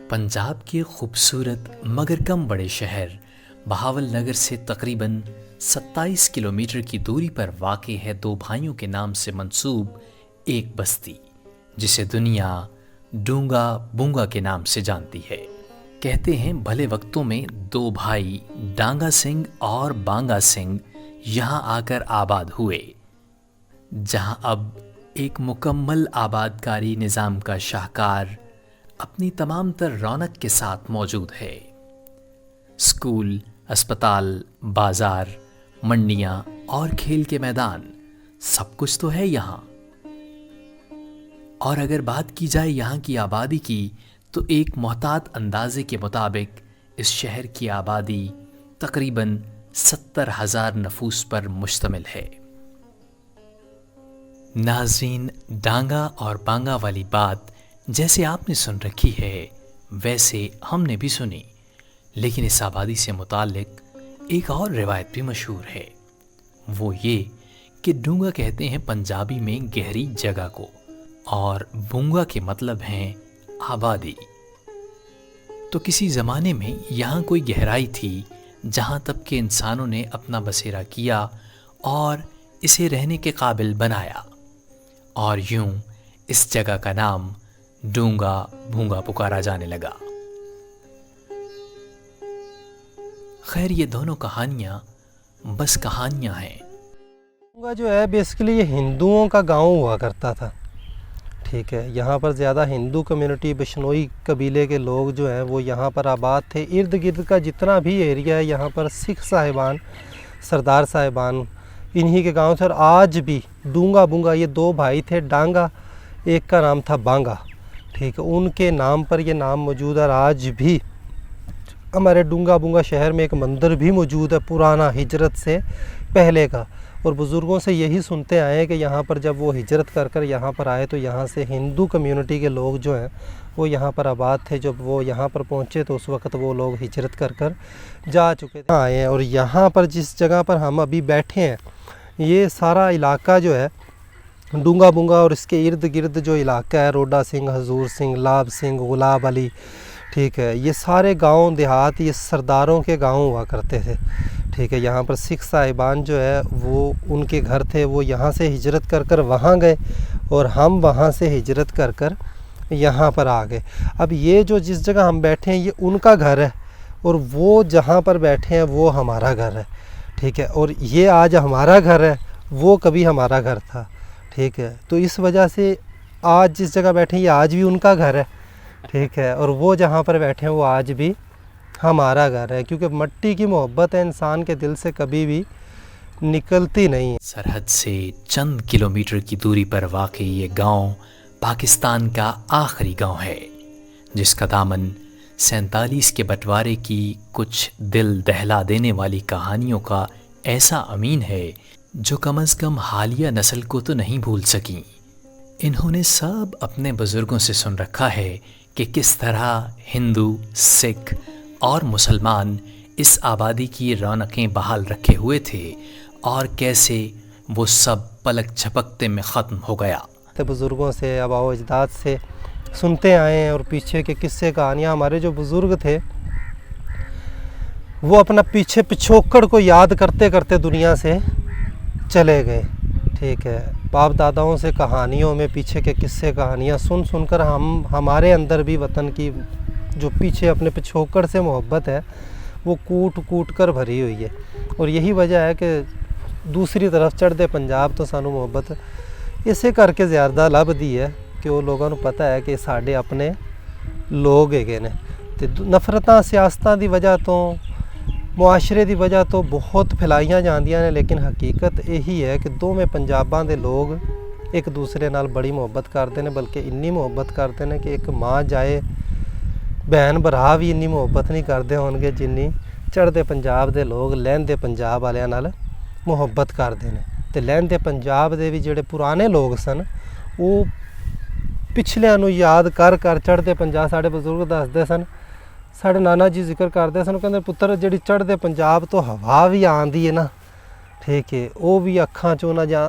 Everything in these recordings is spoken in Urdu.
پنجاب کے خوبصورت مگر کم بڑے شہر بہاول نگر سے تقریباً 27 کلومیٹر کی دوری پر واقع ہے دو بھائیوں کے نام سے منسوب ایک بستی، جسے دنیا ڈونگا بونگا کے نام سے جانتی ہے۔ کہتے ہیں بھلے وقتوں میں دو بھائی ڈانگا سنگھ اور بانگا سنگھ یہاں آ کر آباد ہوئے، جہاں اب ایک مکمل آبادکاری نظام کا شاہکار اپنی تمام تر رونق کے ساتھ موجود ہے۔ اسکول، اسپتال، بازار، منڈیاں اور کھیل کے میدان، سب کچھ تو ہے یہاں۔ اور اگر بات کی جائے یہاں کی آبادی کی تو ایک محتاط اندازے کے مطابق اس شہر کی آبادی تقریباً 70,000 نفوس پر مشتمل ہے۔ ناظرین، ڈانگا اور بانگا والی بات جیسے آپ نے سن رکھی ہے ویسے ہم نے بھی سنی، لیکن اس آبادی سے متعلق ایک اور روایت بھی مشہور ہے۔ وہ یہ کہ ڈونگا کہتے ہیں پنجابی میں گہری جگہ کو، اور بونگا کے مطلب ہیں آبادی۔ تو کسی زمانے میں یہاں کوئی گہرائی تھی جہاں تک کہ انسانوں نے اپنا بسیرا کیا اور اسے رہنے کے قابل بنایا، اور یوں اس جگہ کا نام ڈونگا بونگا پکارا جانے لگا۔ خیر، یہ دونوں کہانیاں بس کہانیاں ہیں۔ ڈونگا جو ہے بیسیکلی یہ ہندوؤں کا گاؤں ہوا کرتا تھا، ٹھیک ہے۔ یہاں پر زیادہ ہندو کمیونٹی، بشنوئی قبیلے کے لوگ جو ہیں وہ یہاں پر آباد تھے۔ ارد گرد کا جتنا بھی ایریا ہے یہاں پر سکھ صاحبان، سردار صاحبان، انہی کے گاؤں تھے۔ اور آج بھی ڈونگا بونگا، یہ دو بھائی تھے، ڈانگا ایک کا نام تھا بانگا، ٹھیک ہے، ان کے نام پر یہ نام موجود ہے۔ اور آج بھی ہمارے ڈونگا بونگا شہر میں ایک مندر بھی موجود ہے پرانا، ہجرت سے پہلے کا، اور بزرگوں سے یہی سنتے آئے ہیں کہ یہاں پر جب وہ ہجرت کر کر یہاں پر آئے تو یہاں سے ہندو کمیونٹی کے لوگ جو ہیں وہ یہاں پر آباد تھے۔ جب وہ یہاں پر پہنچے تو اس وقت وہ لوگ ہجرت کر کر جا چکے تھے، آئے ہیں۔ اور یہاں پر جس جگہ پر ہم ابھی بیٹھے ہیں یہ سارا علاقہ جو ہے ڈونگا بونگا اور اس کے ارد گرد جو علاقہ ہے، روڈا سنگھ، حضور سنگھ، لاب سنگھ، غلاب علی، ٹھیک ہے، یہ سارے گاؤں دیہات یہ سرداروں کے گاؤں ہوا کرتے تھے، ٹھیک ہے۔ یہاں پر سکھ صاحبان جو ہے وہ ان کے گھر تھے، وہ یہاں سے ہجرت کر کر وہاں گئے اور ہم وہاں سے ہجرت کر کر یہاں پر آ گئے۔ اب یہ جو جس جگہ ہم بیٹھے ہیں یہ ان کا گھر ہے، اور وہ جہاں پر بیٹھے ہیں وہ ہمارا گھر ہے، ٹھیک ہے۔ اور یہ آج ہمارا گھر ہے، وہ کبھی ہمارا گھر تھا، ٹھیک ہے۔ تو اس وجہ سے آج جس جگہ بیٹھے ہیں یہ آج بھی ان کا گھر ہے، ٹھیک ہے، اور وہ جہاں پر بیٹھے ہیں وہ آج بھی ہمارا گھر ہے، کیونکہ مٹی کی محبت ہے انسان کے دل سے کبھی بھی نکلتی نہیں ہے۔ سرحد سے چند کلومیٹر کی دوری پر واقع یہ گاؤں پاکستان کا آخری گاؤں ہے، جس کا دامن 47 کے بٹوارے کی کچھ دل دہلا دینے والی کہانیوں کا ایسا امین ہے جو کم از کم حالیہ نسل کو تو نہیں بھول سکیں۔ انہوں نے سب اپنے بزرگوں سے سن رکھا ہے کہ کس طرح ہندو، سکھ اور مسلمان اس آبادی کی رونقیں بحال رکھے ہوئے تھے، اور کیسے وہ سب پلک جھپکتے میں ختم ہو گیا۔ بزرگوں سے، آباء و اجداد سے سنتے آئے ہیں، اور پیچھے کے قصے کہانیاں ہمارے جو بزرگ تھے وہ اپنا پیچھے پچھوکڑ کو یاد کرتے کرتے دنیا سے چلے گئے، ٹھیک ہے۔ باپ داداؤں سے کہانیوں میں پیچھے کے قصے کہانیاں سن سن کر ہمارے اندر بھی وطن کی جو پیچھے اپنے پچھوکڑ سے محبت ہے وہ کوٹ کوٹ کر بھری ہوئی ہے، اور یہی وجہ ہے کہ دوسری طرف چڑھتے پنجاب تو سانو محبت اسے کر کے زیادہ لب دی ہے کہ وہ لوگوں کو پتہ ہے کہ ساڈے اپنے لوگ ਹੈਗੇ ਨੇ۔ ਤੇ ਨਫ਼ਰਤਾਂ ਸਿਆਸਤਾਂ ਦੀ ਵਜ੍ਹਾ ਤੋਂ, ਮੁਆਸ਼ਰੇ ਦੀ ਵਜ੍ਹਾ ਤੋਂ ਬਹੁਤ ਫੈਲਾਈਆਂ ਜਾਂਦੀਆਂ ਨੇ, ਲੇਕਿਨ ਹਕੀਕਤ ਇਹੀ ਹੈ ਕਿ ਦੋਵੇਂ ਪੰਜਾਬਾਂ ਦੇ ਲੋਕ ਇੱਕ ਦੂਸਰੇ ਨਾਲ ਬੜੀ ਮੁਹੱਬਤ ਕਰਦੇ ਨੇ, ਬਲਕਿ ਇੰਨੀ ਮੁਹੱਬਤ ਕਰਦੇ ਨੇ ਕਿ ਇੱਕ ਮਾਂ ਜਾਏ ਭੈਣ ਭਰਾ ਵੀ ਇੰਨੀ ਮੁਹੱਬਤ ਨਹੀਂ ਕਰਦੇ ਹੋਣਗੇ ਜਿੰਨੀ ਚੜ੍ਹਦੇ ਪੰਜਾਬ ਦੇ ਲੋਕ ਲਹਿੰਦੇ ਪੰਜਾਬ ਵਾਲਿਆਂ ਨਾਲ ਮੁਹੱਬਤ ਕਰਦੇ ਨੇ। ਤੇ ਲਹਿੰਦੇ ਪੰਜਾਬ ਦੇ ਵੀ ਜਿਹੜੇ ਪੁਰਾਣੇ ਲੋਕ ਸਨ ਉਹ ਪਿਛਲਿਆਂ ਨੂੰ ਯਾਦ ਕਰ ਕਰ ਚੜ੍ਹਦੇ ਪੰਜਾਬ, ਸਾਡੇ ਬਜ਼ੁਰਗ ਦੱਸਦੇ ਸਨ ਸਾਡੇ ਨਾਨਾ ਜੀ ਜ਼ਿਕਰ ਕਰਦੇ ਸਨ, ਕਹਿੰਦੇ ਪੁੱਤਰ ਜਿਹੜੀ ਚੜ੍ਹਦੇ ਪੰਜਾਬ ਤੋਂ ਹਵਾ ਵੀ ਆਉਂਦੀ ਹੈ ਨਾ, ਠੀਕ ਹੈ, ਉਹ ਵੀ ਅੱਖਾਂ 'ਚੋਂ ਨਾ ਜਾਂ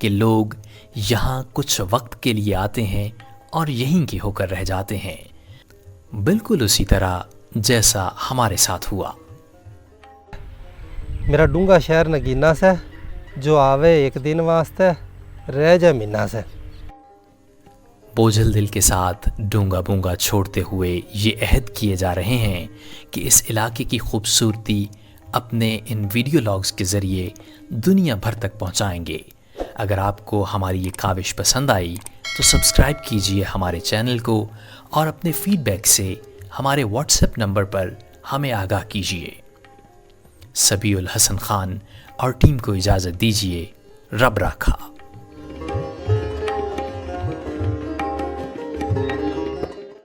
کہ لوگ یہاں کچھ وقت کے لیے آتے ہیں اور یہیں کے ہو کر رہ جاتے ہیں، بالکل اسی طرح جیسا ہمارے ساتھ ہوا۔ میرا ڈونگا شہر نگینا سے، جو آوے ایک دن واسطے رہ جائے مہینہ سے۔ بوجھل دل کے ساتھ ڈونگا بونگا چھوڑتے ہوئے یہ عہد کیے جا رہے ہیں کہ اس علاقے کی خوبصورتی اپنے ان ویڈیو لاگز کے ذریعے دنیا بھر تک پہنچائیں گے۔ اگر آپ کو ہماری یہ کاوش پسند آئی تو سبسکرائب کیجئے ہمارے چینل کو اور اپنے فیڈ بیک سے ہمارے واٹس ایپ نمبر پر ہمیں آگاہ کیجئے۔ سبیع الحسن خان اور ٹیم کو اجازت دیجئے، رب راکھا۔